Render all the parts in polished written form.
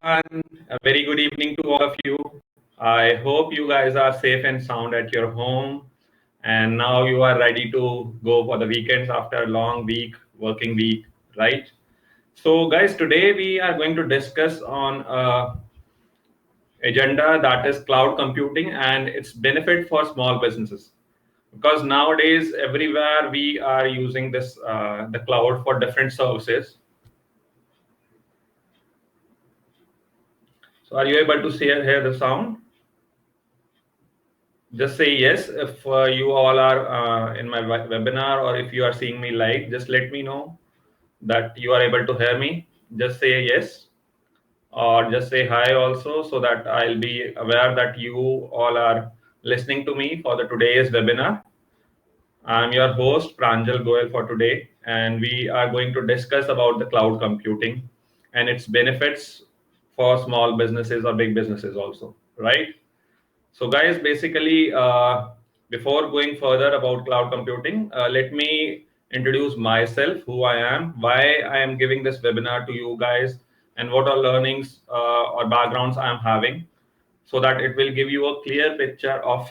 A very good evening to all of you. I hope you guys are safe and sound at your home, and now you are ready to go for the weekends after a long week, working week, right? So, guys, today we are going to discuss on agenda that is cloud computing and its benefit for small businesses. Because nowadays, everywhere we are using this the cloud for different services. So, are you able to hear the sound? Just say yes if you all are in my webinar, or if you are seeing me live, just let me know that you are able to hear me. Just say yes, or just say hi also, so that I'll be aware that you all are listening to me for the today's webinar. I'm your host Pranjal Goel for today, and we are going to discuss about the cloud computing and its benefits for small businesses or big businesses also, right? So, guys, basically, before going further about cloud computing, let me introduce myself, who I am, why I am giving this webinar to you guys, and what are learnings or backgrounds I am having, so that it will give you a clear picture of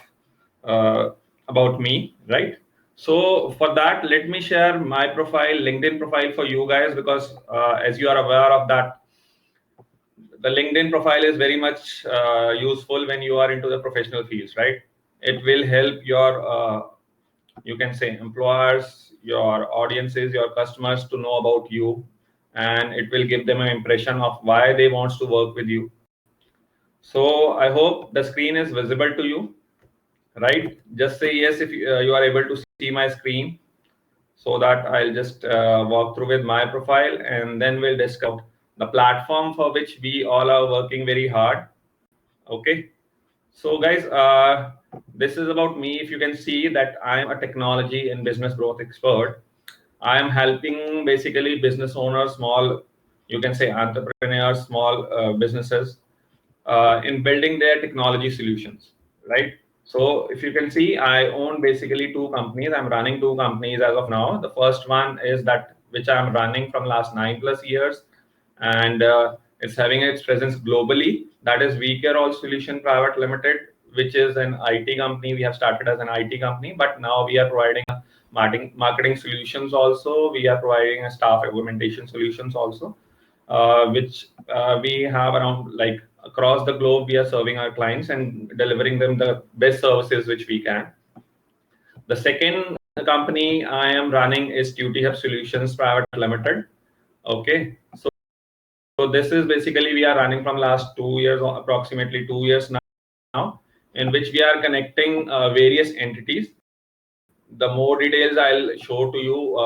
uh, about me, right? So, for that, let me share my profile, LinkedIn profile for you guys, because as you are aware of that, the LinkedIn profile is very much useful when you are into the professional fields, right? It will help your, you can say, employers, your audiences, your customers to know about you, and it will give them an impression of why they want to work with you. So I hope the screen is visible to you, right? Just say yes if you are able to see my screen, so that I'll just walk through with my profile, and then we'll discuss the platform for which we all are working very hard. Okay. So, guys, this is about me. If you can see that I am a technology and business growth expert, I am helping basically business owners, small, you can say entrepreneurs, small businesses in building their technology solutions, right? So, if you can see, I own basically two companies. I'm running two companies as of now. The first one is that which I'm running from last 9+ years, and it's having its presence globally. That is VCare All Solution Private Limited, which is an IT company. We have started as an IT company, but now we are providing marketing solutions also. We are providing a staff augmentation solutions also, which we have around, like, across the globe. We are serving our clients and delivering them the best services which we can. The second company I am running is Duty Hub Solutions Private Limited. Okay, so this is basically we are running from last 2 years, approximately 2 years now, in which we are connecting various entities. The more details I'll show to you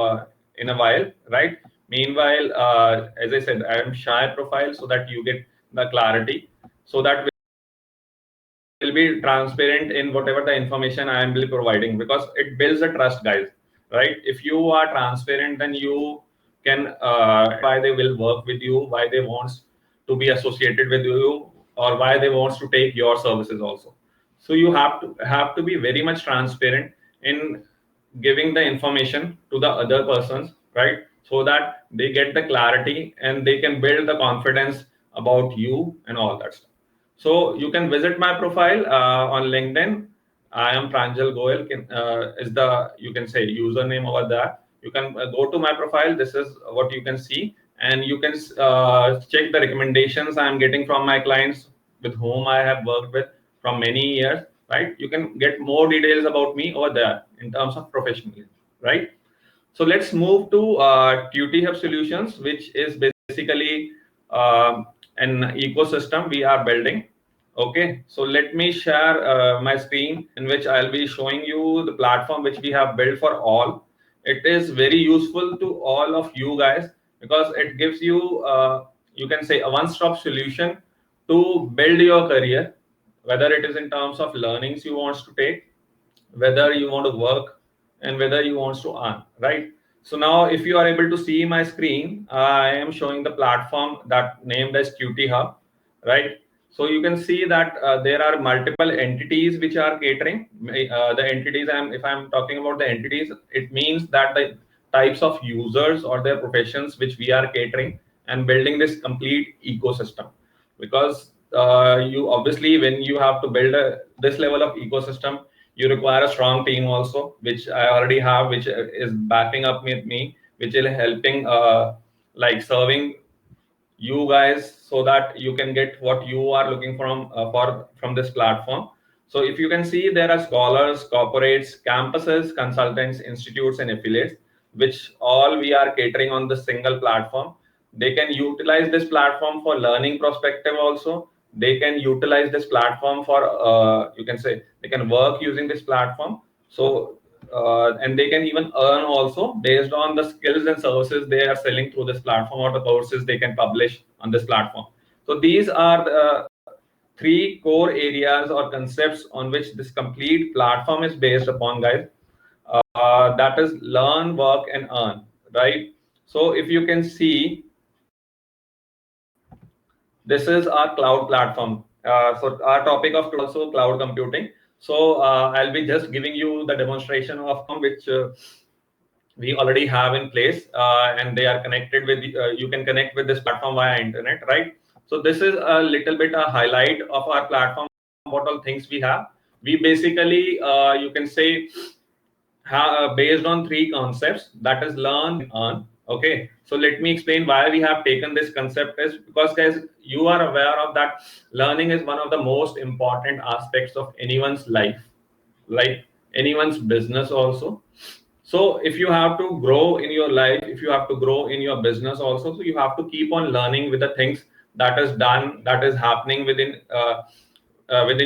in a while, right? Meanwhile, as I said, I am shy profile, so that you get the clarity, so that will be transparent in whatever the information I am be providing, because it builds a trust, guys, right? If you are transparent, then you can why they will work with you, why they want to be associated with you, or why they want to take your services also. So you have to be very much transparent in giving the information to the other persons, right? So that they get the clarity and they can build the confidence about you and all that stuff. So you can visit my profile on LinkedIn. I am Pranjal Goel. Is the, you can say, username over there. You can go to my profile. This is what you can see, and you can check the recommendations I am getting from my clients with whom I have worked with from many years. Right? You can get more details about me over there in terms of professionalism. Right? So let's move to Duty Hub Solutions, which is basically an ecosystem we are building. Okay, so let me share my screen, in which I'll be showing you the platform which we have built for all. It is very useful to all of you guys, because it gives you, you can say, a one-stop solution to build your career, whether it is in terms of learnings you want to take, whether you want to work, and whether you want to earn, right? So now, if you are able to see my screen, I am showing the platform that named as Qt Hub, right? So you can see that there are multiple entities which are catering. The entities, if I'm talking about the entities, it means that the types of users or their professions which we are catering and building this complete ecosystem. because you obviously, when you have to build this level of ecosystem, you require a strong team also, which I already have, which is backing up with me, which is helping like serving you guys so that you can get what you are looking from this platform. So if you can see, there are scholars, corporates, campuses, consultants, institutes, and affiliates, which all we are catering on the single platform. They can utilize this platform for learning perspective also. They can utilize this platform for you can say they can work using this platform. So and they can even earn also based on the skills and services they are selling through this platform, or the courses they can publish on this platform. So these are the three core areas or concepts on which this complete platform is based upon, guys. That is learn, work, and earn, right? So if you can see, this is our cloud platform. So our topic of also cloud computing. So I'll be just giving you the demonstration of which we already have in place, and they are connected with you can connect with this platform via internet, right? So this is a little bit a highlight of our platform, what all things we have. We basically you can say based on three concepts, that is learn and earn. Okay, so let me explain why we have taken this concept. Is because, guys, you are aware of that learning is one of the most important aspects of anyone's life, like anyone's business also. So if you have to grow in your life, if you have to grow in your business also, so you have to keep on learning with the things that is done, that is happening within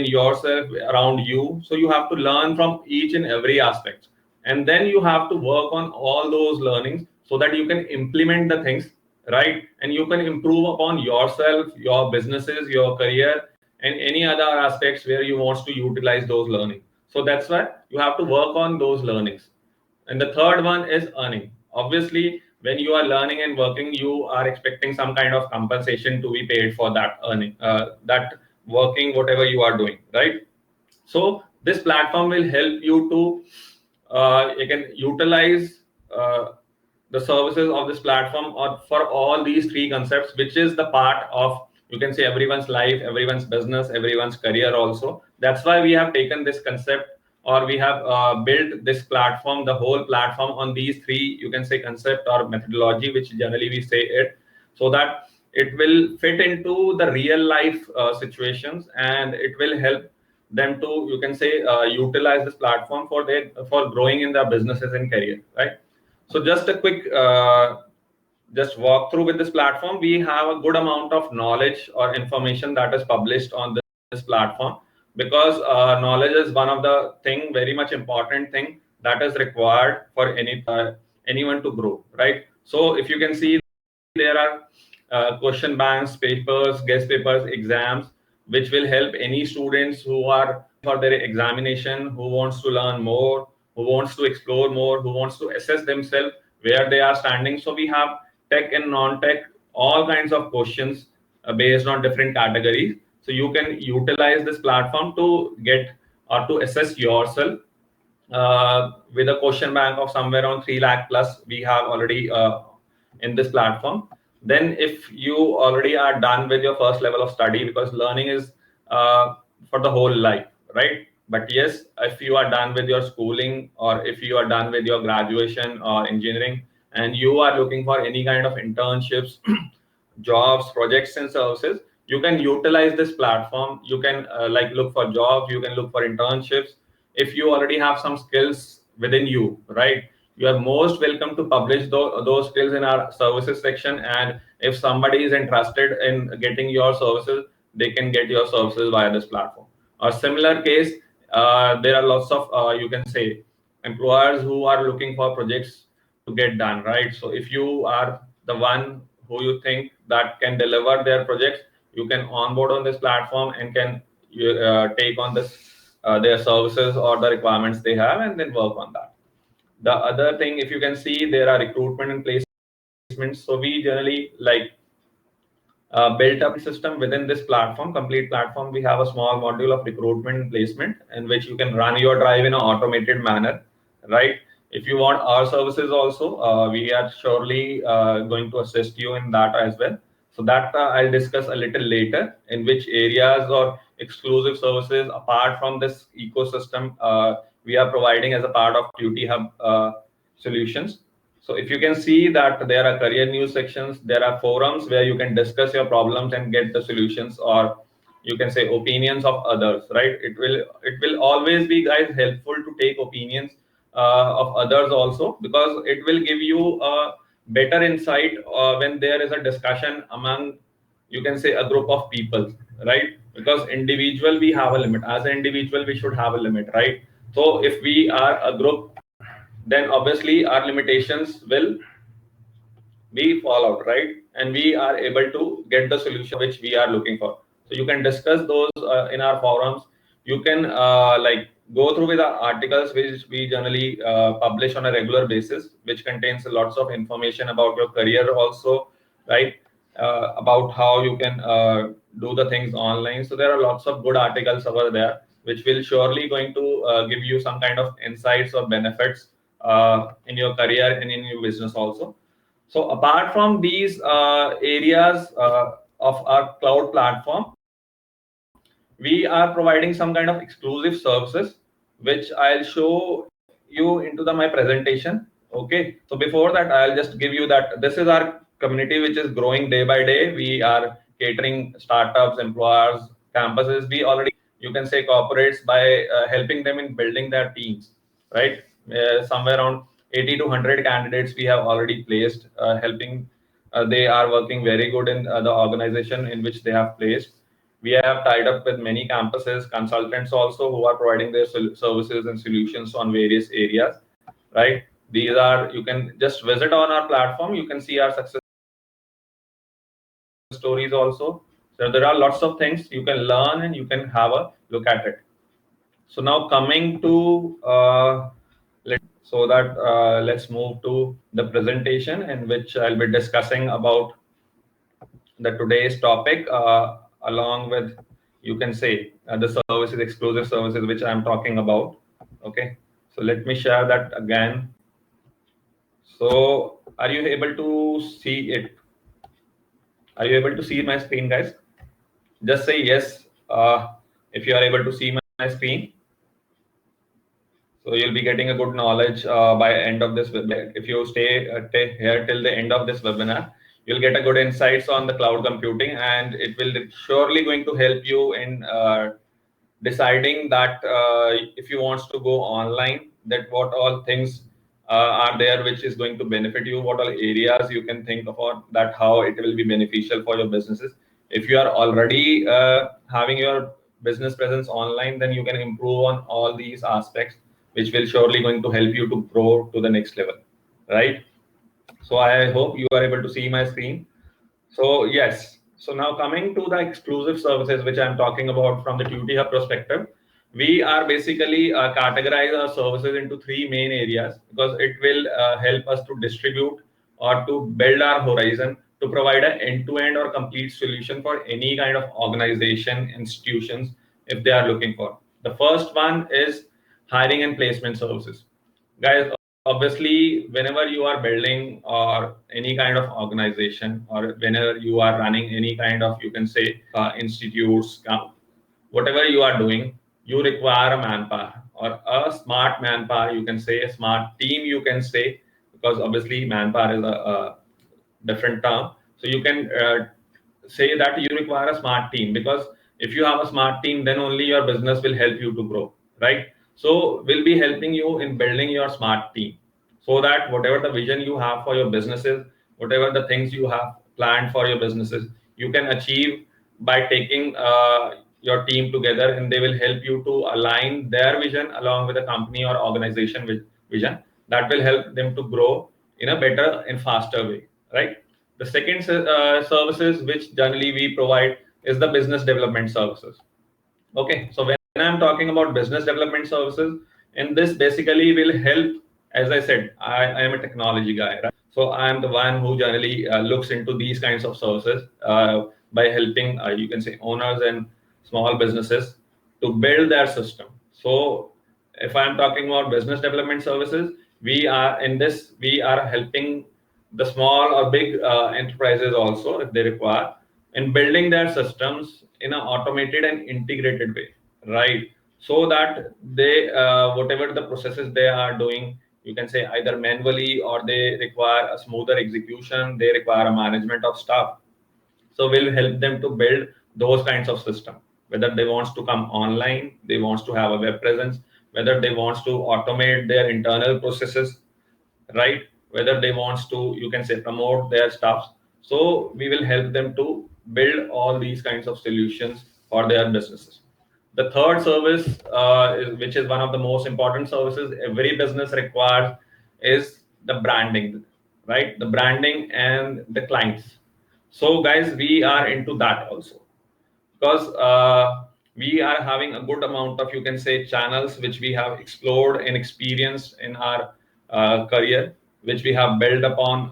yourself, around you. So you have to learn from each and every aspect, and then you have to work on all those learnings so that you can implement the things, right? And you can improve upon yourself, your businesses, your career, and any other aspects where you want to utilize those learning. So that's why you have to work on those learnings. And the third one is earning. Obviously, when you are learning and working, you are expecting some kind of compensation to be paid for that earning, that working, whatever you are doing, right? So this platform will help you to you can utilize the services of this platform or for all these three concepts, which is the part of, you can say, everyone's life, everyone's business, everyone's career also. That's why we have taken this concept, or we have built this platform, the whole platform, on these three, you can say, concept or methodology, which generally we say it, so that it will fit into the real life situations, and it will help them to, you can say, utilize this platform for growing in their businesses and career, right? So just a quick just walk through with this platform. We have a good amount of knowledge or information that is published on this platform, because knowledge is one of the thing, very much important thing that is required for anyone to grow, right? So if you can see, there are question banks, papers, guest papers, exams, which will help any students who are for their examination, who wants to learn more, who wants to explore more, who wants to assess themselves where they are standing. So we have tech and non-tech, all kinds of questions based on different categories. So you can utilize this platform to get or to assess yourself with a question bank of somewhere around 3 lakh plus we have already in this platform. Then if you already are done with your first level of study, because learning is for the whole life, right? But yes, if you are done with your schooling, or if you are done with your graduation or engineering, and you are looking for any kind of internships, jobs, projects, and services, you can utilize this platform. You can like look for jobs, you can look for internships. If you already have some skills within you, right, you are most welcome to publish those skills in our services section. And if somebody is interested in getting your services, they can get your services via this platform. A similar case, there are lots of you can say employers who are looking for projects to get done, right? So if you are the one who you think that can deliver their projects, you can onboard on this platform and can take on this their services or the requirements they have, and then work on that. The other thing, if you can see, there are recruitment and placements. So we generally like built up a system within this platform, complete platform. We have a small module of recruitment and placement in which you can run your drive in an automated manner, right? If you want our services also, we are surely going to assist you in that as well. So that I'll discuss a little later, in which areas or exclusive services apart from this ecosystem we are providing as a part of Duty Hub solutions. So if you can see that there are career news sections, there are forums where you can discuss your problems and get the solutions, or you can say opinions of others, right? It will always be, guys, helpful to take opinions of others also, because it will give you a better insight when there is a discussion among, you can say, a group of people, right? Because individual, we have a limit. As an individual, we should have a limit, right? So if we are a group, then obviously our limitations will be fall out, right? And we are able to get the solution which we are looking for. So you can discuss those in our forums. You can like go through with the articles which we generally publish on a regular basis, which contains lots of information about your career also, right? About how you can do the things online. So there are lots of good articles over there which will surely going to give you some kind of insights or benefits in your career and in your business also. So apart from these areas of our cloud platform, we are providing some kind of exclusive services, which I'll show you into my presentation. Okay. So before that, I'll just give you that this is our community, which is growing day by day. We are catering startups, employers, campuses. We already, you can say, corporates by helping them in building their teams, right? Somewhere around 80 to 100 candidates we have already placed, helping. They are working very good in the organization in which they have placed. We have tied up with many campuses, consultants also, who are providing their services and solutions on various areas, right? These are, you can just visit on our platform. You can see our success stories also. So there are lots of things you can learn and you can have a look at it. So now coming to let's move to the presentation, in which I'll be discussing about the today's topic, along with, you can say, the services, exclusive services, which I'm talking about. Okay, so let me share that again. So are you able to see it? Are you able to see my screen, guys? Just say yes if you are able to see my screen. So you'll be getting a good knowledge by end of this webinar. If you stay here till the end of this webinar, you'll get a good insights on the cloud computing, and it will surely going to help you in deciding that if you want to go online, that what all things are there which is going to benefit you, what all areas you can think about, that how it will be beneficial for your businesses. If you are already having your business presence online, then you can improve on all these aspects, which will surely going to help you to grow to the next level, right? So I hope you are able to see my screen. So yes, so now coming to the exclusive services, which I'm talking about from the Duty Hub perspective, we are basically categorize our services into three main areas, because it will help us to distribute or to build our horizon to provide an end-to-end or complete solution for any kind of organization, institutions, if they are looking for. The first one is hiring and placement services. Guys, obviously, whenever you are building or any kind of organization, or whenever you are running any kind of, you can say, institutes, whatever you are doing, you require a manpower or a smart manpower, you can say, a smart team, you can say, because obviously manpower is a different term. So you can say that you require a smart team, because if you have a smart team, then only your business will help you to grow, right? So we'll be helping you in building your smart team, so that whatever the vision you have for your businesses, whatever the things you have planned for your businesses, you can achieve by taking your team together, and they will help you to align their vision along with the company or organization with vision, that will help them to grow in a better and faster way, right? The second services which generally we provide is the business development services. Okay, so when I'm talking about business development services, in this basically will help, as I said, I am a technology guy, right? So I am the one who generally looks into these kinds of services by helping, you can say, owners and small businesses to build their system. So if I'm talking about business development services, we are in this, we are helping the small or big enterprises also, if they require, in building their systems in an automated and integrated way, right? So that they whatever the processes they are doing, you can say either manually or they require a smoother execution, they require a management of staff. So we'll help them to build those kinds of system, whether they wants to come online, they wants to have a web presence, whether they wants to automate their internal processes, right? Whether they wants to, you can say, promote their stuff. So we will help them to build all these kinds of solutions for their businesses. The third service, which is one of the most important services every business requires, is the branding, right? The branding and the clients. So guys, we are into that also, because we are having a good amount of, you can say, channels which we have explored and experienced in our career, which we have built upon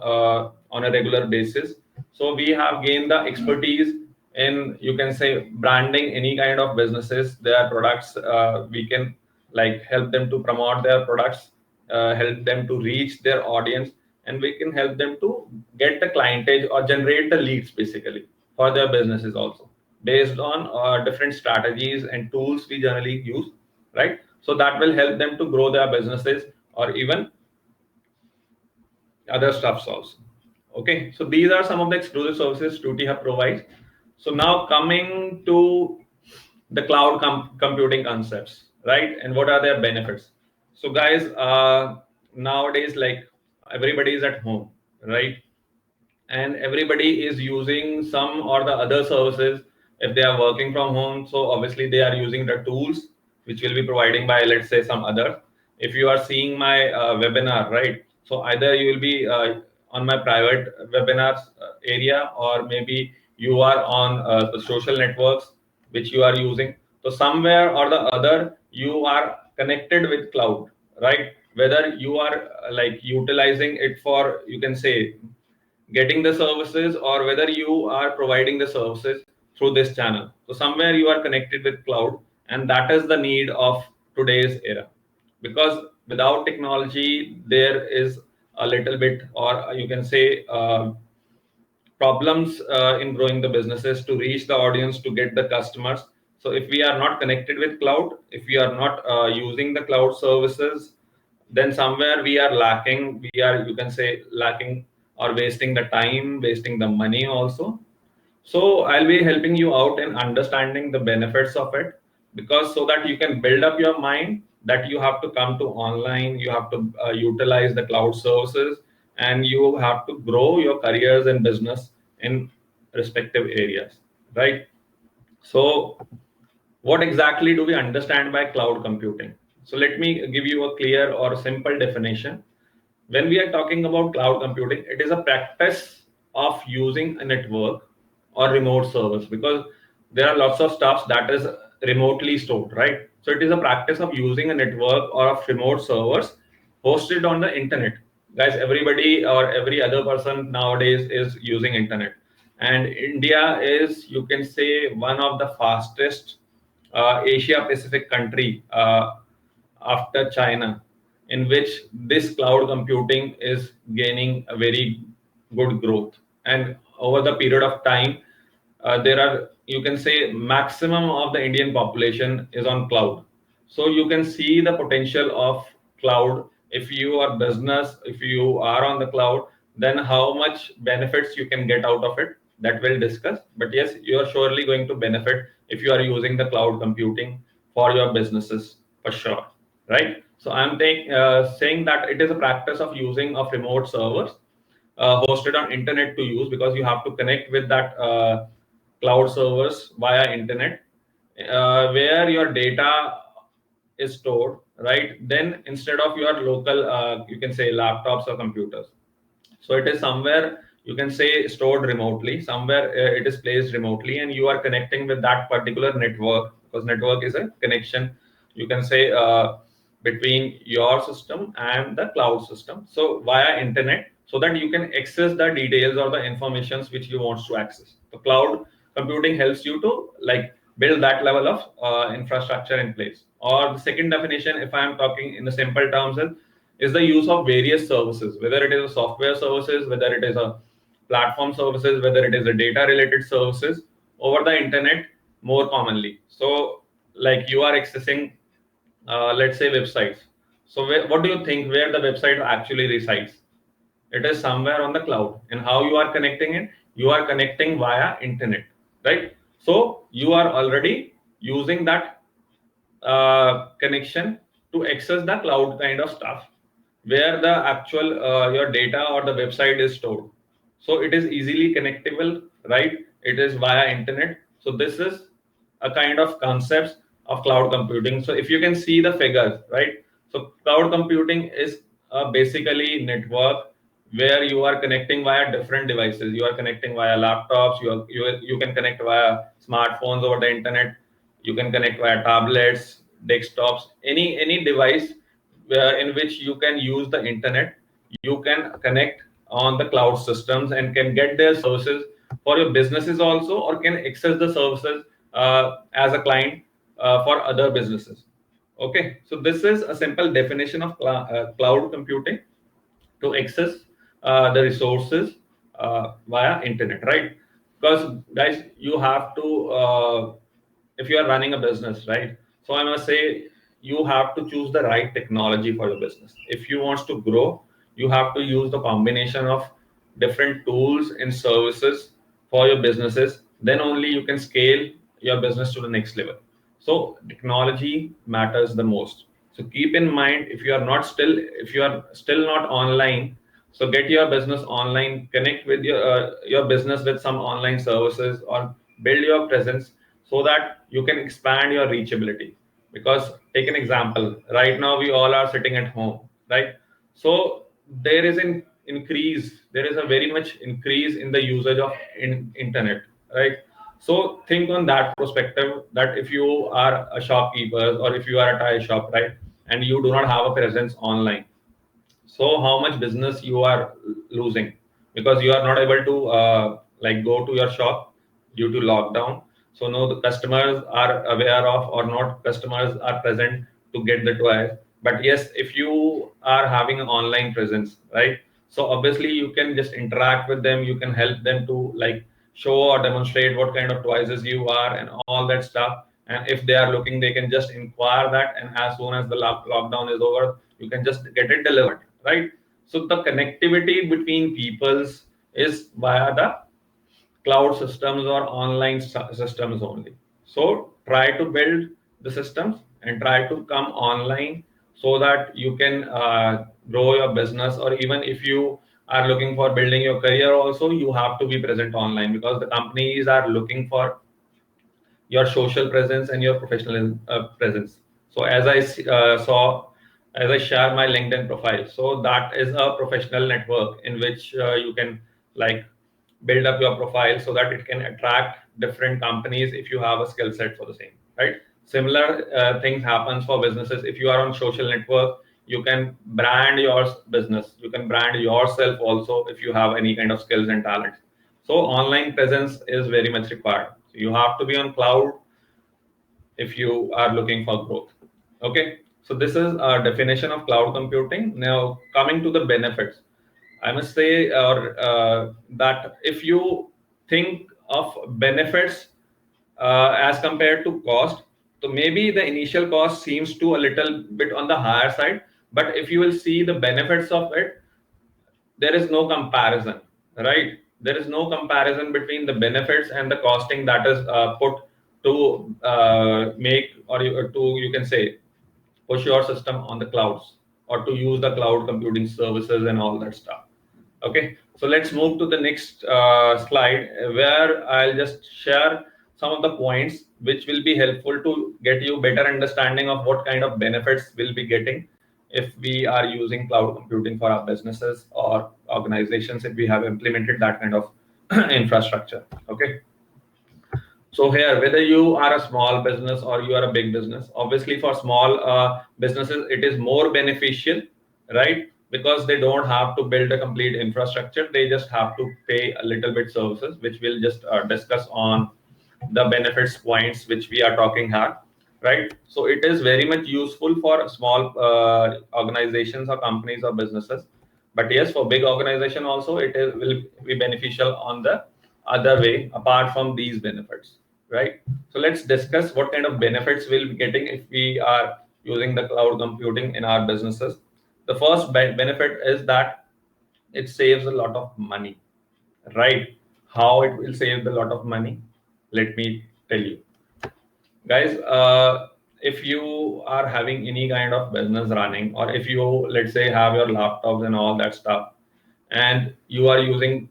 on a regular basis. So we have gained the expertise in, you can say, branding any kind of businesses, their products. We can like help them to promote their products, help them to reach their audience, and we can help them to get the clientage or generate the leads basically for their businesses also, based on different strategies and tools we generally use, right? So that will help them to grow their businesses or even other stuffs also. Okay, so these are some of the exclusive services Tutti Hub provides. So now coming to the cloud computing concepts, right? And what are their benefits? So guys, nowadays, like, everybody is at home, right? And everybody is using some or the other services if they are working from home. So obviously they are using the tools which will be providing by, let's say, some other. If you are seeing my webinar, right? So either you will be on my private webinars area, or maybe you are on the social networks which you are using. So somewhere or the other you are connected with cloud, right? Whether you are like utilizing it for, you can say, getting the services, or whether you are providing the services through this channel. So somewhere you are connected with cloud, and that is the need of today's era. Because without technology, there is a little bit, or you can say, problems in growing the businesses, to reach the audience, to get the customers. So if we are not connected with cloud, if we are not using the cloud services, then somewhere we are lacking, we are, you can say, lacking or wasting the time, wasting the money also. So I'll be helping you out in understanding the benefits of it, because so that you can build up your mind that you have to come to online, you have to utilize the cloud services, and you have to grow your careers and business in respective areas, right? So what exactly do we understand by cloud computing? So let me give you a clear or simple definition. When we are talking about cloud computing, it is a practice of using a network or remote servers, because there are lots of stuff that is remotely stored, right? So it is a practice of using a network or of remote servers hosted on the internet. Guys, everybody or every other person nowadays is using internet, and India is, you can say, one of the fastest Asia Pacific country after China, in which this cloud computing is gaining a very good growth. And over the period of time, there are, you can say, maximum of the Indian population is on cloud. So you can see the potential of cloud. If you are business, if you are on the cloud, then how much benefits you can get out of it, that we'll discuss. But yes, you are surely going to benefit if you are using the cloud computing for your businesses, for sure, right? So I'm saying that it is a practice of using of remote servers hosted on internet to use, because you have to connect with that cloud servers via internet, where your data is stored, right? Then instead of your local, you can say, laptops or computers. So it is somewhere, you can say, stored remotely, somewhere it is placed remotely, and you are connecting with that particular network, because network is a connection, you can say, between your system and the cloud system, so via internet, so that you can access the details or the informations which you want to access. The cloud computing helps you to like build that level of infrastructure in place. Or the second definition, if I am talking in the simple terms, is is the use of various services, whether it is a software services, whether it is a platform services, whether it is a data related services over the internet more commonly. So like you are accessing, let's say websites. So what do you think where the website actually resides? It is somewhere on the cloud. And how you are connecting it? You are connecting via internet, right? So you are already using that connection to access the cloud kind of stuff where the actual your data or the website is stored. So it is easily connectable, right? It is via internet. So this is a kind of concepts of cloud computing. So if you can see the figures, right? So cloud computing is basically network where you are connecting via different devices. You are connecting via laptops. You can connect via smartphones over the internet. You can connect via tablets, desktops, any device in which you can use the internet. You can connect on the cloud systems and can get their services for your businesses also, or can access the services as a client for other businesses. Okay, so this is a simple definition of cloud computing, to access the resources via internet, right? Because guys, you have to if you are running a business, right? So I must say you have to choose the right technology for your business. If you want to grow, you have to use the combination of different tools and services for your businesses. Then only you can scale your business to the next level. So technology matters the most. So keep in mind, if you are still not online, so get your business online, connect with your business with some online services, or build your presence so that you can expand your reachability. Because take an example, right now we all are sitting at home, right? So there is there is a very much increase in the usage of internet, right? So think on that perspective, that if you are a shopkeeper or if you are a tire shop, right, and you do not have a presence online, so how much business you are losing because you are not able to like go to your shop due to lockdown. So no, the customers are aware of, or not customers are present to get the toys. But yes, if you are having an online presence, right, so obviously you can just interact with them, you can help them to like show or demonstrate what kind of toys you are and all that stuff. And if they are looking, they can just inquire that, and as soon as the lockdown is over, you can just get it delivered, right? So the connectivity between peoples is via the cloud systems or online systems only. So try to build the systems and try to come online so that you can grow your business. Or even if you are looking for building your career also, you have to be present online, because the companies are looking for your social presence and your professional presence. So as as I share my LinkedIn profile, so that is a professional network in which you can like build up your profile so that it can attract different companies if you have a skill set for the same, right? Similar things happens for businesses. If you are on social network, you can brand your business, you can brand yourself also if you have any kind of skills and talents. So online presence is very much required. So you have to be on cloud if you are looking for growth. Okay, so this is a definition of cloud computing. Now coming to the benefits, I must say that if you think of benefits as compared to cost, so maybe the initial cost seems to a little bit on the higher side, but if you will see the benefits of it, there is no comparison, right? There is no comparison between the benefits and the costing that is put to make, or you can say, push your system on the clouds, or to use the cloud computing services and all that stuff. Okay, so let's move to the next slide, where I'll just share some of the points which will be helpful to get you better understanding of what kind of benefits we'll be getting if we are using cloud computing for our businesses or organizations, if we have implemented that kind of infrastructure. Okay, so here, whether you are a small business or you are a big business, obviously for small businesses, it is more beneficial, right? Because they don't have to build a complete infrastructure. They just have to pay a little bit services, which we'll just discuss on the benefits points, which we are talking here. right? So it is very much useful for small organizations or companies or businesses. But yes, for big organization also, will be beneficial on the other way apart from these benefits, right? So let's discuss what kind of benefits we'll be getting if we are using the cloud computing in our businesses. The first benefit is that it saves a lot of money, right? How it will save a lot of money? Let me tell you, guys. If you are having any kind of business running, or if you, let's say, have your laptops and all that stuff, and you are using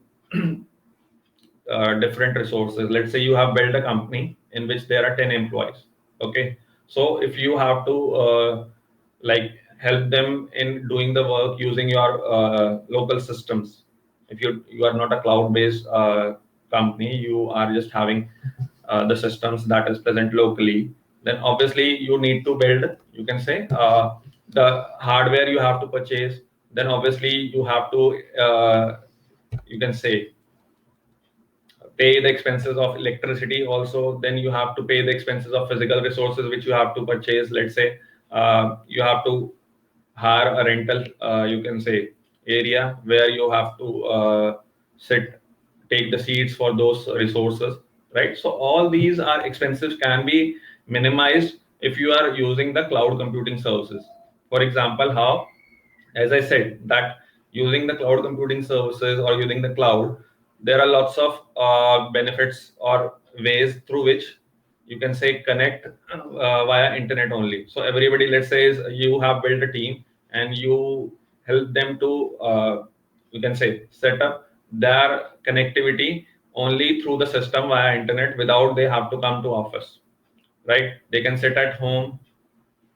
different resources. Let's say you have built a company in which there are 10 employees. Okay. So if you have to like help them in doing the work using your local systems, if you are not a cloud based company, you are just having the systems that is present locally, then obviously you need to build, you can say, the hardware you have to purchase. Then obviously you have to you can say pay the expenses of electricity also. Then you have to pay the expenses of physical resources which you have to purchase. Let's say you have to hire a rental, you can say, area where you have to sit, take the seats for those resources, right? So all these are expenses can be minimized if you are using the cloud computing services. For example, how? As I said, that using the cloud computing services or using the cloud, there are lots of benefits or ways through which you can say connect via internet only. So everybody, let's say, you have built a team and you help them to you can say set up their connectivity only through the system via internet without they have to come to office, right? They can sit at home,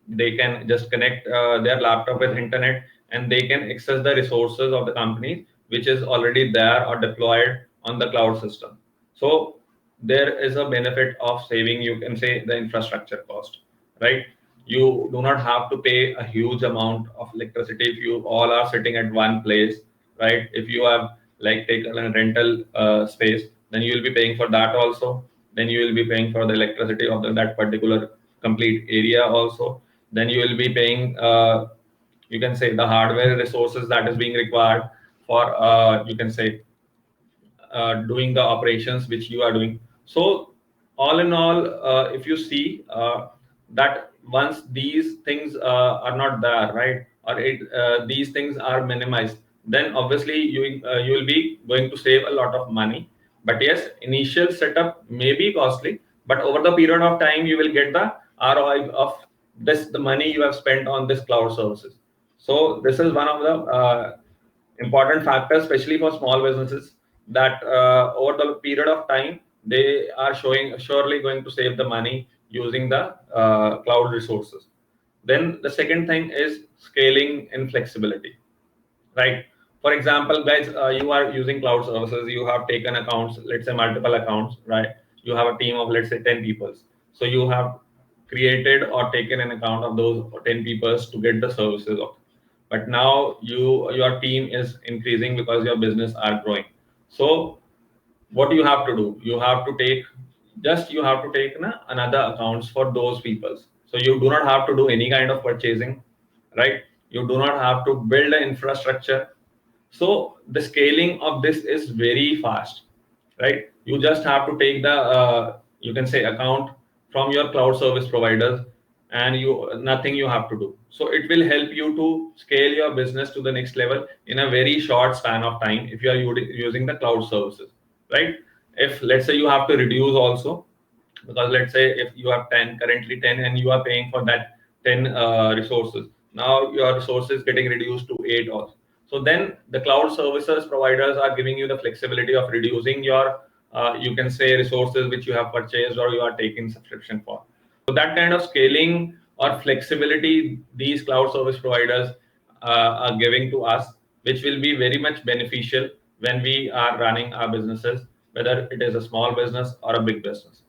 they can just connect their laptop with internet, and they can access the resources of the company which is already there or deployed on the cloud system. So there is a benefit of saving, you can say, the infrastructure cost, right? You do not have to pay a huge amount of electricity if you all are sitting at one place, right? If you have like taken a rental space, then you will be paying for that also. Then you will be paying for the electricity of that particular complete area also. Then you will be paying you can say the hardware resources that is being required for you can say doing the operations which you are doing. So all in all, if you see that once these things are not there, right, or these things are minimized, then obviously you will be going to save a lot of money. But yes, initial setup may be costly, but over the period of time you will get the ROI of this, the money you have spent on this cloud services. So this is one of the important factor, especially for small businesses, that over the period of time they are showing surely going to save the money using the cloud resources. Then the second thing is scaling and flexibility, right? For example, guys, you are using cloud services, you have taken accounts, let's say multiple accounts, right? You have a team of, let's say, 10 people. So you have created or taken an account of those 10 people to get the services of. But now your team is increasing because your business are growing. So what you have to do, you have to take, just you have to take another accounts for those people. So you do not have to do any kind of purchasing, right? You do not have to build an infrastructure. So the scaling of this is very fast, right? You just have to take the you can say account from your cloud service providers, and you nothing you have to do. So it will help you to scale your business to the next level in a very short span of time if you are using the cloud services, right? If let's say you have to reduce also, because let's say if you have 10 currently 10 and you are paying for that 10 resources, now your resources getting reduced to 8 also. So then the cloud services providers are giving you the flexibility of reducing your you can say resources which you have purchased or you are taking subscription for. So that kind of scaling or flexibility these cloud service providers are giving to us, which will be very much beneficial when we are running our businesses, whether it is a small business or a big business.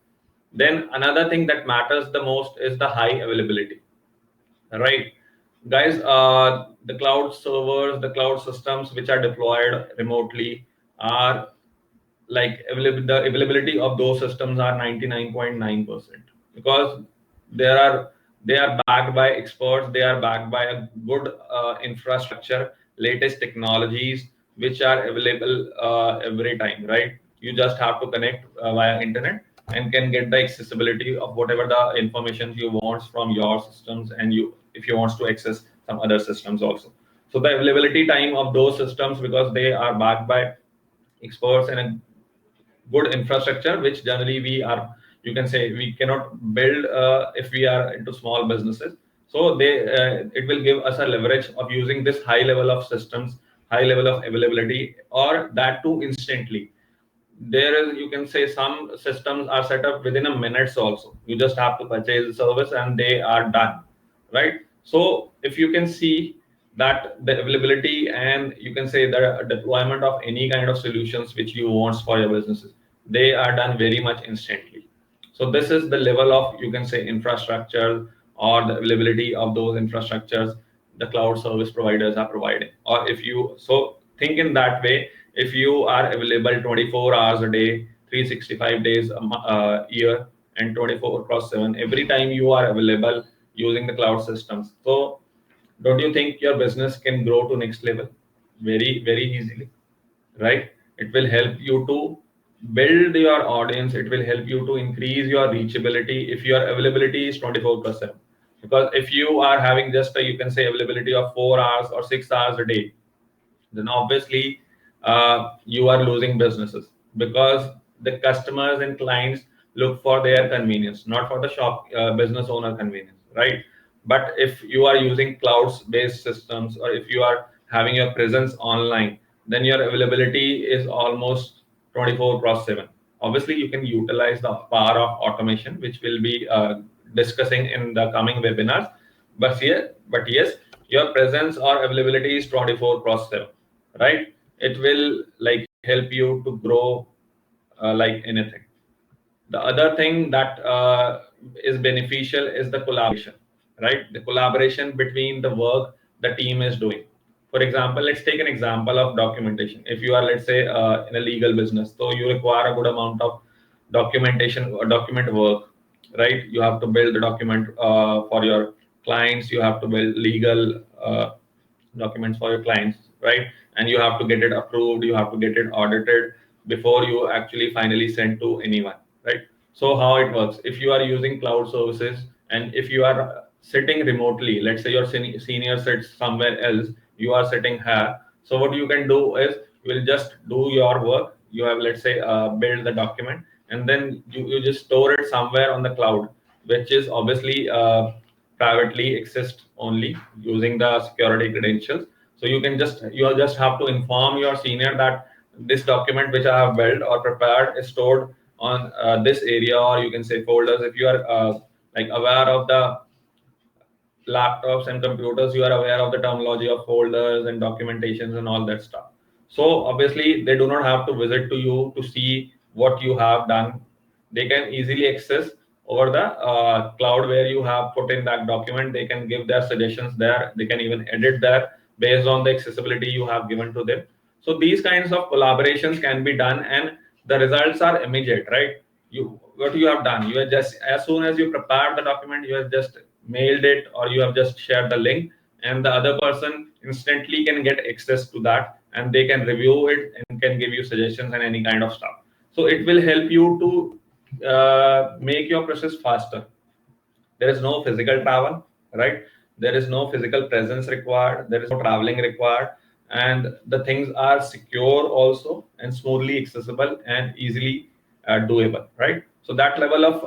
Then another thing that matters the most is the high availability, right? Guys, the cloud servers, the cloud systems which are deployed remotely are like the availability of those systems are 99.9%, because There are they are backed by experts. They are backed by a good infrastructure, latest technologies which are available every time, right? You just have to connect via internet and can get the accessibility of whatever the information you want from your systems, and you if you want to access some other systems also. So the availability time of those systems, because they are backed by experts and a good infrastructure, which generally we are, you can say, we cannot build if we are into small businesses. So they it will give us a leverage of using this high level of systems, high level of availability, or that too instantly. There is, you can say, some systems are set up within a minutes also. You just have to purchase the service and they are done, right? So if you can see that the availability and, you can say, the deployment of any kind of solutions which you want for your businesses, they are done very much instantly. So this is the level of, you can say, infrastructure or the availability of those infrastructures the cloud service providers are providing. Or if you so think in that way, if you are available 24 hours a day, 365 days a year, and 24 cross 7, every time you are available using the cloud systems, so don't you think your business can grow to next level very, very easily, right? It will help you to build your audience. It will help you to increase your reachability if your availability is 24/7. Because if you are having just a, you can say, availability of 4 hours or 6 hours a day, then obviously you are losing businesses, because the customers and clients look for their convenience, not for the shop business owner convenience, right? But if you are using clouds based systems, or if you are having your presence online, then your availability is almost 24 cross 7. Obviously you can utilize the power of automation, which we'll be discussing in the coming webinars. But yes, your presence or availability is 24 cross 7, right? It will like help you to grow like anything. The other thing that is beneficial is the collaboration, right? The collaboration between the work the team is doing. For example, let's take an example of documentation. If you are, let's say, in a legal business, so you require a good amount of documentation or document work, right? You have to build the document for your clients. You have to build legal documents for your clients, right? And you have to get it approved. You have to get it audited before you actually finally send to anyone, right? So how it works, if you are using cloud services and if you are sitting remotely, let's say your senior sits somewhere else, you are sitting here. So what you can do is you will just do your work. You have, let's say, build the document, and then you just store it somewhere on the cloud, which is obviously privately accessed only using the security credentials. So you just have to inform your senior that this document which I have built or prepared is stored on this area, or you can say folders. If you are like aware of the laptops and computers, you are aware of the terminology of folders and documentations and all that stuff. So obviously they do not have to visit to you to see what you have done. They can easily access over the cloud where you have put in that document. They can give their suggestions there. They can even edit there based on the accessibility you have given to them. So these kinds of collaborations can be done, and the results are immediate, right? You what you have done, you have just, as soon as you prepare the document, you have just mailed it, or you have just shared the link, and the other person instantly can get access to that, and they can review it and can give you suggestions and any kind of stuff. So it will help you to make your process faster. There is no physical travel, right? There is no physical presence required. There is no traveling required, and the things are secure also, and smoothly accessible and easily doable, right? So that level of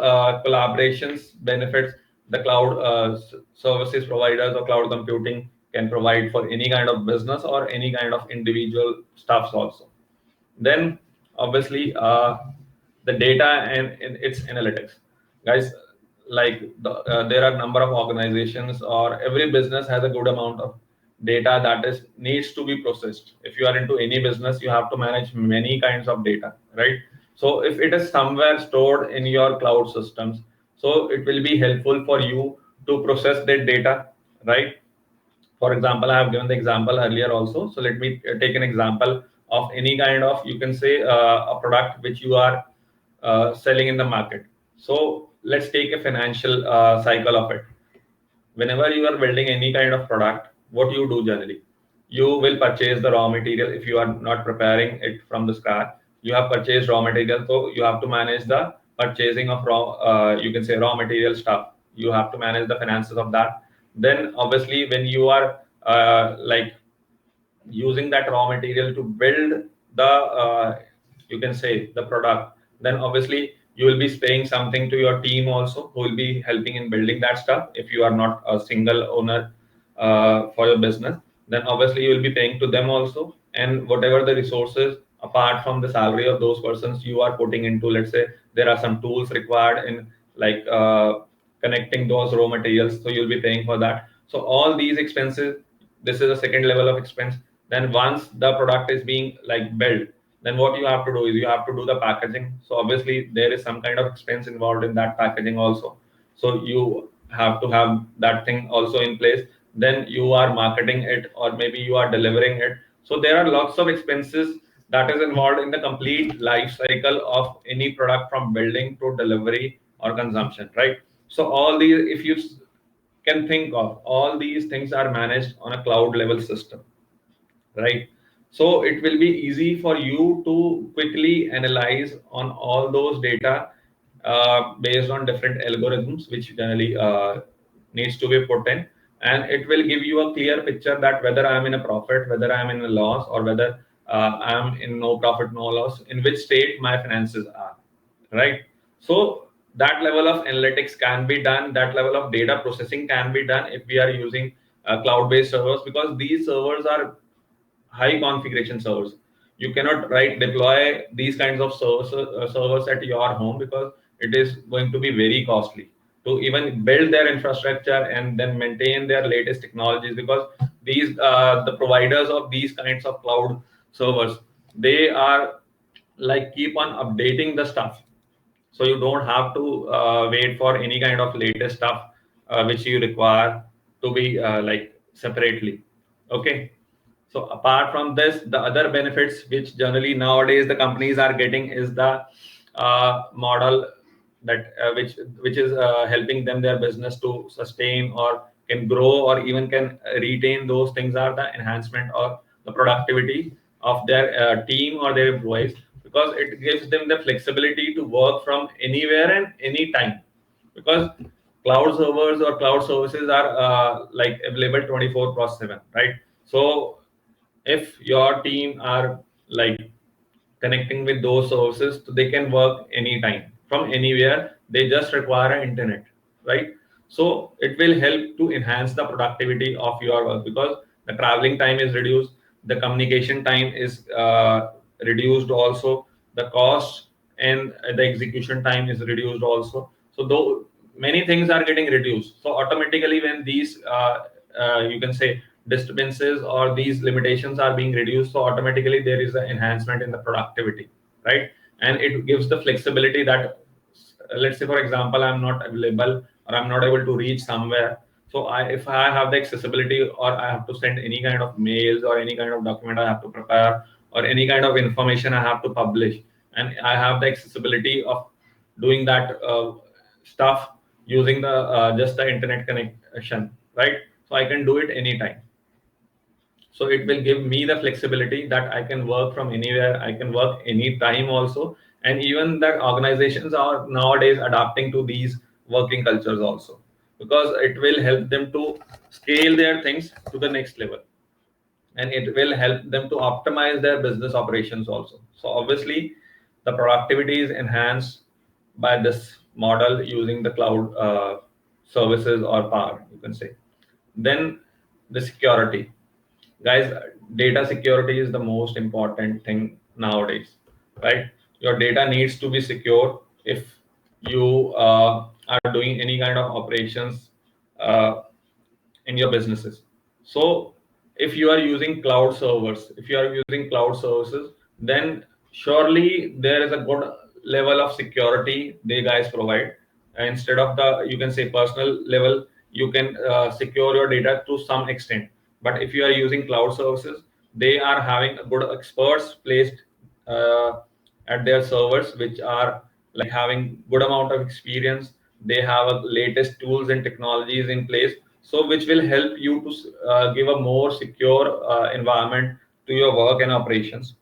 collaborations benefits the cloud services providers or cloud computing can provide for any kind of business or any kind of individual stuffs also. Then obviously the data and its analytics, guys. Like there are number of organizations, or every business has a good amount of data that is needs to be processed. If you are into any business, you have to manage many kinds of data, right? So if it is somewhere stored in your cloud systems, so it will be helpful for you to process that data, right? For example, I have given the example earlier also. So let me take an example of any kind of, you can say, a product which you are selling in the market. So let's take a financial cycle of it. Whenever you are building any kind of product, what you do generally, you will purchase the raw material. If you are not preparing it from the scratch, you have purchased raw material, so you have to manage the purchasing of raw, you can say raw material stuff. You have to manage the finances of that. Then obviously when you are like using that raw material to build the you can say the product, then obviously you will be paying something to your team also, who will be helping in building that stuff. If you are not a single owner for your business, then obviously you will be paying to them also. And whatever the resources apart from the salary of those persons you are putting into, let's say there are some tools required in like connecting those raw materials, so you'll be paying for that. So all these expenses, this is a second level of expense. Then once the product is being like built, then what you have to do is you have to do the packaging. So obviously there is some kind of expense involved in that packaging also, so you have to have that thing also in place. Then you are marketing it, or maybe you are delivering it. So there are lots of expenses that is involved in the complete life cycle of any product, from building to delivery or consumption, right? So all these, if you can think of, all these things are managed on a cloud level system, right? So it will be easy for you to quickly analyze on all those data based on different algorithms which generally needs to be put in, and it will give you a clear picture that whether I'm in a profit, whether I'm in a loss, or whether I'm in no profit no loss, in which state my finances are, right? So that level of analytics can be done, that level of data processing can be done if we are using cloud based servers, because these servers are high configuration servers. You cannot deploy these kinds of servers at your home, because it is going to be very costly to even build their infrastructure and then maintain their latest technologies. Because these the providers of these kinds of cloud servers, they are like keep on updating the stuff, so you don't have to wait for any kind of latest stuff which you require to be like separately. Okay. So apart from this, the other benefits which generally nowadays the companies are getting is the model that which is helping them their business to sustain or can grow or even can retain those things, are the enhancement or the productivity of their team or their employees, because it gives them the flexibility to work from anywhere and any time. Because cloud servers or cloud services are like available 24/7, right? So if your team are like connecting with those sources, so they can work anytime from anywhere, they just require an internet, right? So it will help to enhance the productivity of your work, because the traveling time is reduced, the communication time is reduced also, the cost and the execution time is reduced also. So though many things are getting reduced, so automatically when these you can say disturbances or these limitations are being reduced, so automatically there is an enhancement in the productivity, right? And it gives the flexibility that, let's say for example, I'm not available or I'm not able to reach somewhere. So if I have the accessibility, or I have to send any kind of mails or any kind of document I have to prepare, or any kind of information I have to publish, and I have the accessibility of doing that stuff using the just the internet connection, right? So I can do it anytime. So it will give me the flexibility that I can work from anywhere, I can work anytime also. And even that organizations are nowadays adapting to these working cultures also, because it will help them to scale their things to the next level, and it will help them to optimize their business operations also. So obviously the productivity is enhanced by this model using the cloud services or power, you can say. Then the security, guys, data security is the most important thing nowadays, right? Your data needs to be secure if you are doing any kind of operations uh, in your businesses. So if you are using cloud servers, if you are using cloud services, then surely there is a good level of security they guys provide. Instead of the, you can say, personal level, you can secure your data to some extent. But if you are using cloud services, they are having a good experts placed uh, at their servers, which are like having good amount of experience. They have a latest tools and technologies in place, so which will help you to give a more secure environment to your work and operations,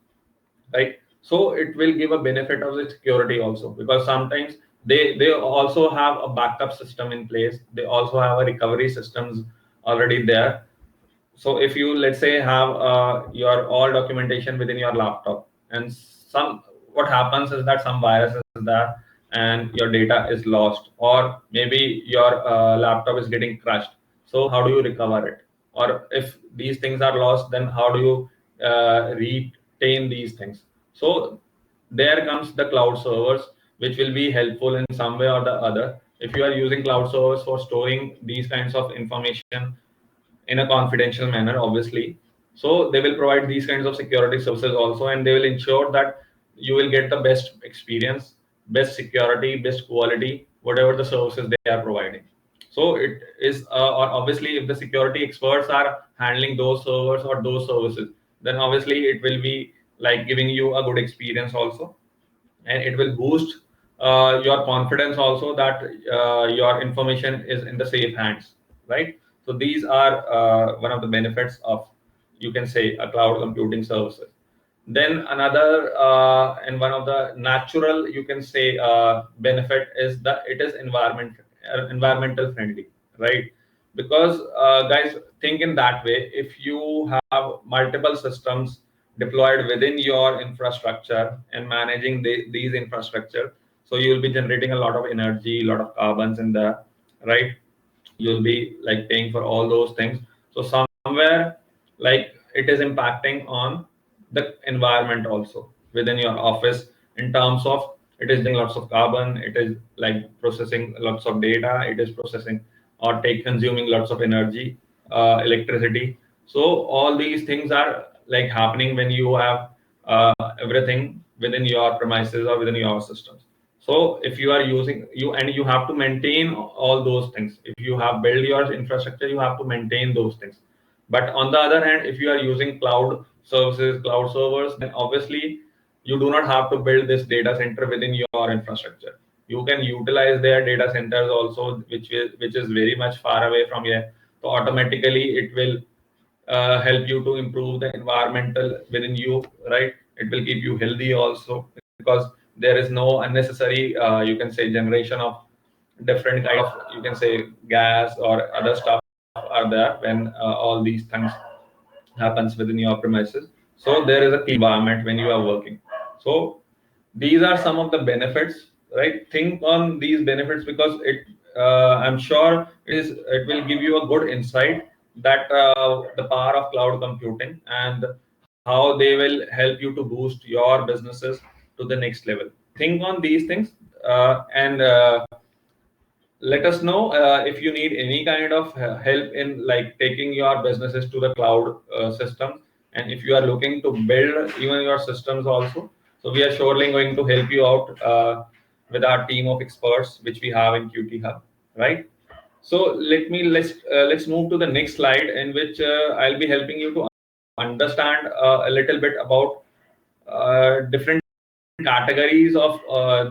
right? So it will give a benefit of the security also, because sometimes they also have a backup system in place, they also have a recovery systems already there. So if you, let's say, have your all documentation within your laptop, and some, what happens is that some virus is there and your data is lost, or maybe your laptop is getting crushed, so how do you recover it? Or if these things are lost, then how do you retain these things? So there comes the cloud servers, which will be helpful in some way or the other. If you are using cloud servers for storing these kinds of information in a confidential manner, obviously, so they will provide these kinds of security services also, and they will ensure that you will get the best experience, best security, best quality, whatever the services they are providing. So it is or obviously, if the security experts are handling those servers or those services, then obviously it will be like giving you a good experience also, and it will boost your confidence also, that your information is in the safe hands, right? So these are one of the benefits of, you can say, a cloud computing services. Then another and one of the natural, you can say, benefit is that it is environmental friendly, right? Because guys, think in that way: if you have multiple systems deployed within your infrastructure and managing these infrastructure, so you will be generating a lot of energy, a lot of carbons in there, right? You'll be like paying for all those things. So somewhere, like, it is impacting on the environment also within your office, in terms of it is doing lots of carbon, it is like processing lots of data, it is processing or take consuming lots of energy, electricity. So all these things are like happening when you have everything within your premises or within your systems. So if you are using you, and you have to maintain all those things, if you have built your infrastructure, you have to maintain those things. But on the other hand, if you are using cloud services, cloud servers, then obviously you do not have to build this data center within your infrastructure. You can utilize their data centers also, which is very much far away from here. So automatically it will help you to improve the environmental within you, right? It will keep you healthy also, because there is no unnecessary, you can say, generation of different kind of, you can say, gas or other stuff are there when all these things happens within your premises. So there is a clean environment when you are working. So these are some of the benefits, right? Think on these benefits, because I'm sure it will give you a good insight that the power of cloud computing and how they will help you to boost your businesses to the next level. Think on these things, and let us know if you need any kind of help in like taking your businesses to the cloud systems, and if you are looking to build even your systems also, so we are surely going to help you out with our team of experts which we have in Qt Hub, right? So let's move to the next slide, in which I'll be helping you to understand a little bit about different categories of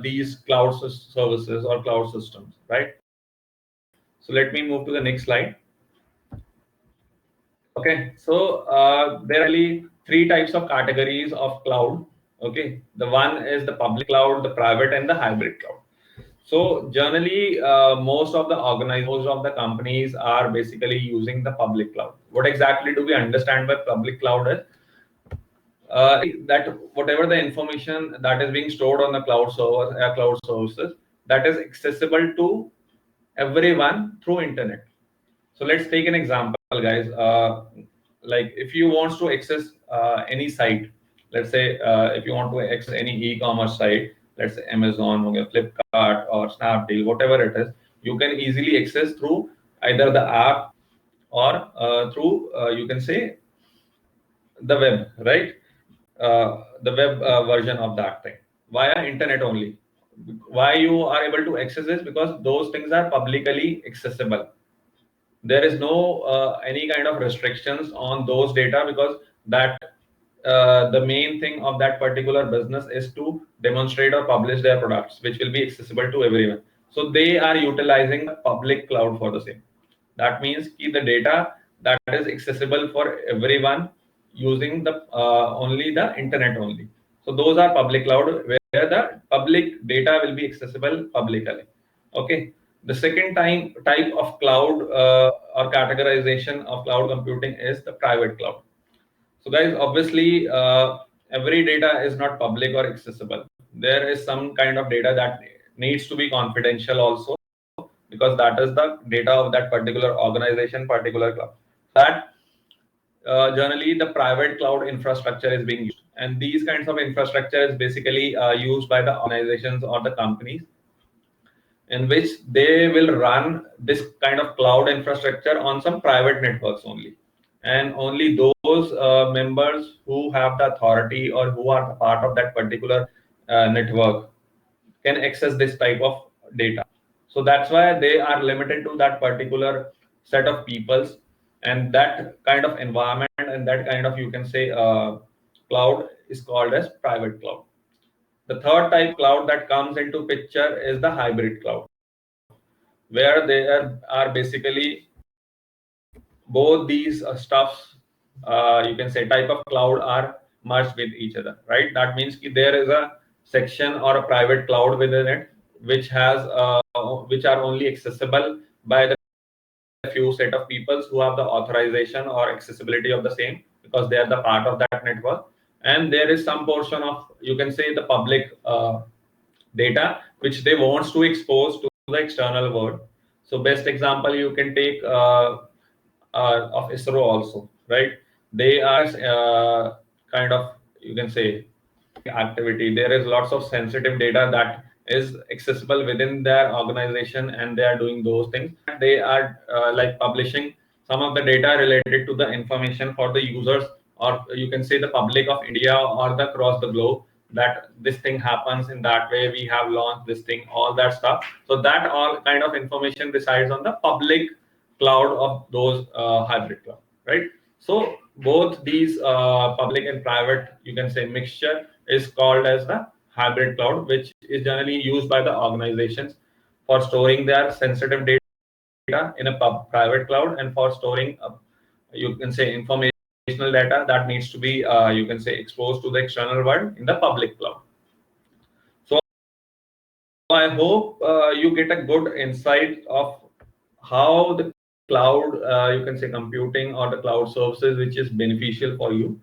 these cloud services or cloud systems, right? So let me move to the next slide. Okay, so there are really three types of categories of cloud. Okay, the one is the public cloud, the private, and the hybrid cloud. So generally, most of the companies are basically using the public cloud. What exactly do we understand by public cloud is that whatever the information that is being stored on the cloud server, cloud services, that is accessible to everyone through internet. So let's take an example, guys. Like if you want to access any site, let's say if you want to access any e-commerce site, let's say Amazon, okay, Flipkart, or Snapdeal, whatever it is, you can easily access through either the app or through, you can say, the web, right? The web version of that thing via internet only. Why you are able to access this? Because those things are publicly accessible. There is no any kind of restrictions on those data, because that the main thing of that particular business is to demonstrate or publish their products, which will be accessible to everyone. So they are utilizing the public cloud for the same. That means the data that is accessible for everyone using the only the internet only. So those are public cloud where the public data will be accessible publicly. Okay. The second type of cloud or categorization of cloud computing is the private cloud. So guys, obviously, every data is not public or accessible. There is some kind of data that needs to be confidential also, because that is the data of that particular organization, particular cloud. That generally the private cloud infrastructure is being used, and these kinds of infrastructure is basically used by the organizations or the companies, in which they will run this kind of cloud infrastructure on some private networks only, and only those members who have the authority or who are the part of that particular network can access this type of data. So that's why they are limited to that particular set of peoples, and that kind of environment and that kind of, you can say, cloud is called as private cloud. The third type cloud that comes into picture is the hybrid cloud, where there are basically both these stuffs, you can say, type of cloud are merged with each other, right? That means there is a section or a private cloud within it, which has which are only accessible by the few set of people who have the authorization or accessibility of the same, because they are the part of that network. And there is some portion of, you can say, the public data which they wants to expose to the external world. So best example you can take of ISRO also, right? They are kind of, you can say, activity. There is lots of sensitive data that is accessible within their organization, and they are doing those things. They are like publishing some of the data related to the information for the users, or you can say the public of India or the across the globe, that this thing happens in that way, we have launched this thing, all that stuff. So that all kind of information resides on the public cloud of those hybrid cloud, right? So both these public and private, you can say, mixture is called as the hybrid cloud, which is generally used by the organizations for storing their sensitive data in a private cloud, and for storing you can say, informational data that needs to be you can say, exposed to the external world in the public cloud. So I hope you get a good insight of how the cloud, you can say, computing or the cloud services, which is beneficial for you.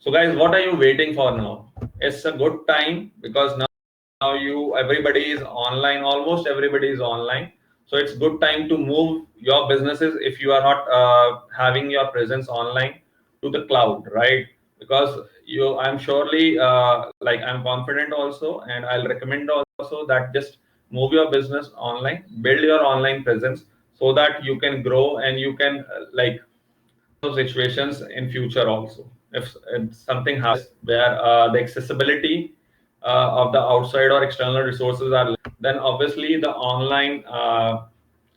So guys, what are you waiting for now? It's a good time, because now everybody is online, almost everybody is online. So it's good time to move your businesses, if you are not having your presence online, to the cloud, right? Because I'm surely like, I'm confident also, and I'll recommend also that just move your business online, build your online presence, so that you can grow and you can like situations in future also. If something happens where the accessibility of the outside or external resources are, then obviously the online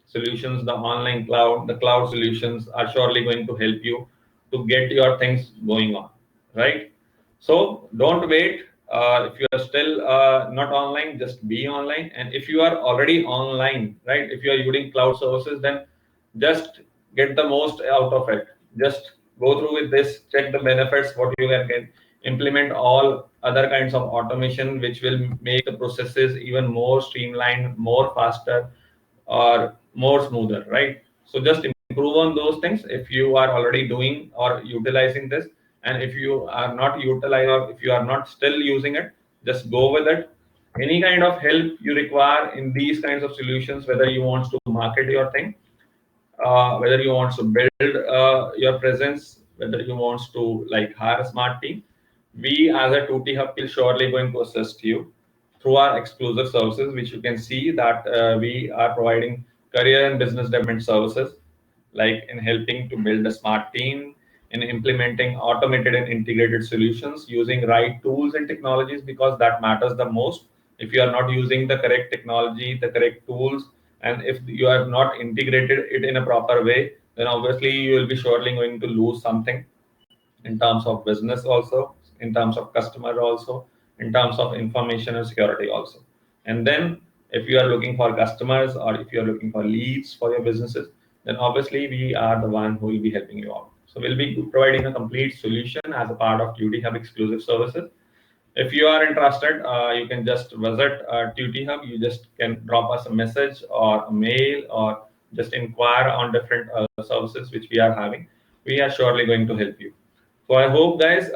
solutions, the online cloud, the cloud solutions are surely going to help you to get your things going on, right? So don't wait. If you are still not online, just be online. And if you are already online, right, if you are using cloud services, then just get the most out of it. Just go through with this, check the benefits, what you can get, implement all other kinds of automation, which will make the processes even more streamlined, more faster, or more smoother, right? So just improve on those things if you are already doing or utilizing this. And if you are not utilizing, or if you are not still using it, just go with it. Any kind of help you require in these kinds of solutions, whether you want to market your thing, whether you want to build your presence, whether you want to like hire a smart team, we as a 2T Hub will surely going to assist you through our exclusive services, which you can see that we are providing career and business development services, like in helping to build a smart team, in implementing automated and integrated solutions using right tools and technologies, because that matters the most. If you are not using the correct technology, the correct tools, and if you have not integrated it in a proper way, then obviously you will be surely going to lose something in terms of business also, in terms of customer also, in terms of information and security also. And then If you are looking for customers or if you are looking for leads for your businesses, then obviously we are the one who will be helping you out. So we'll be providing a complete solution as a part of Tuty Hub exclusive services. If you are interested, you can just visit Tuty Hub. You just can drop us a message or a mail or just inquire on different services which we are having. We are surely going to help you. So I hope, guys,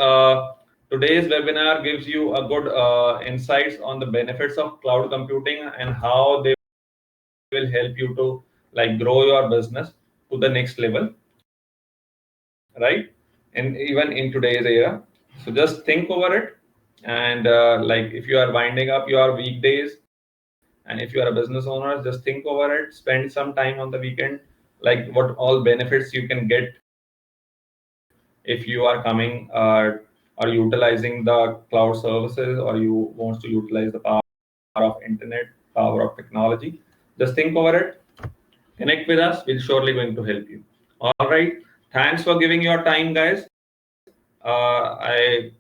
today's webinar gives you a good insights on the benefits of cloud computing and how they will help you to like grow your business to the next level, right? And even in today's era. So just think over it. And like if you are winding up your weekdays and if you are a business owner, just think over it, spend some time on the weekend, like what all benefits you can get if you are coming or utilizing the cloud services, or you want to utilize the power of internet, power of technology. Just think over it, connect with us, we're surely going to help you. All right, thanks for giving your time, guys. I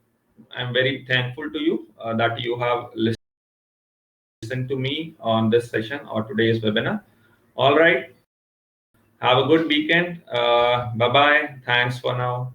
am very thankful to you that you have listened to me on this session or today's webinar. All right, have a good weekend. Bye bye, thanks for now.